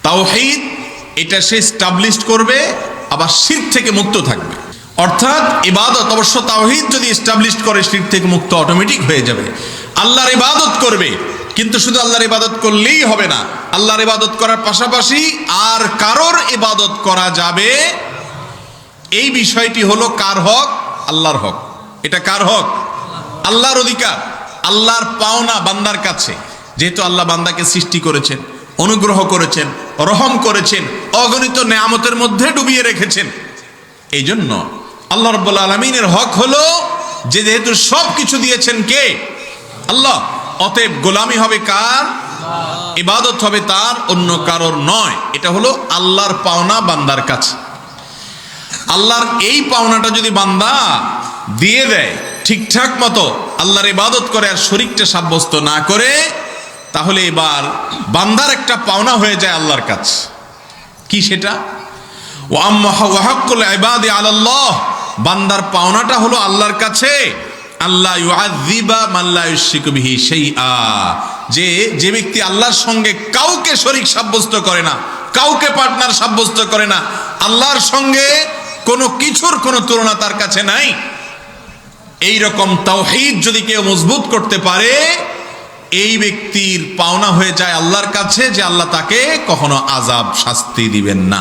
তাওহীদ এটা সে এস্টাবলিশ করবে, আবার শিরক থেকে মুক্ত থাকবে। অর্থাৎ ইবাদত অবশ্য তাওহীদ যদি এস্টাবলিশ করে শিরক থেকে মুক্ত অটোমেটিক হয়ে যাবে। আল্লাহর ইবাদত করবে, কিন্তু শুধু আল্লাহর ইবাদত করলেই হবে না, আল্লাহর ইবাদত করার পাশাপাশি আর কারোর ইবাদত করা যাবে, এই বিষয়টি হলো কার হক? আল্লাহর হক। এটা কার হক? আল্লাহর অধিকার, আল্লাহর পাওনা বান্দার কাছে। যেহেতু আল্লাহ বান্দাকে সৃষ্টি করেছেন, অনুগ্রহ করেছেন, রহম করেছেন, অগণিত নেয়ামতের মধ্যে ডুবিয়ে রেখেছেন, এই জন্য আল্লাহ রাব্বুল আলামিনের হক হলো যে যেহেতু সব কিছু দিয়েছেন কে? আল্লাহ, অতএব গোলামি হবে কার? ইবাদত হবে তার, অন্য কারোর নয়। এটা হলো আল্লাহর পাওনা বান্দার কাছে। আল্লাহর এই পাওনাটা যদি বান্দা দিয়ে দেয় ঠিকঠাক মতো, আল্লাহর ইবাদত করে আর শরীকটা সাব্যস্ত না করে, তাহলে এবার বান্দার একটা পাওনা হয়ে যায় আল্লাহর কাছে। কি সেটা? ওয়া আম্মা হাক্কুল ইবাদি আলাল্লাহ, বান্দার পাওনাটা হলো আল্লাহর কাছে আল্লাহ ইউআযযিবা মান লা ইউশরিকু বিহি শাইআ, যে ব্যক্তি আল্লাহর সঙ্গে কাউকে শরীক সাব্যস্ত করে না, কাউকে পার্টনার সাব্যস্ত করে না, আল্লাহর সঙ্গে কোনো কিছুর কোনো তুলনা তার কাছে নাই। এই রকম তাওহীদ যদি কেউ মজবুত করতে পারে, এই ব্যক্তির পাওনা হয়ে যায় আল্লাহর কাছে যে আল্লাহ তাকে কখনো আযাব শাস্তি দিবেন না।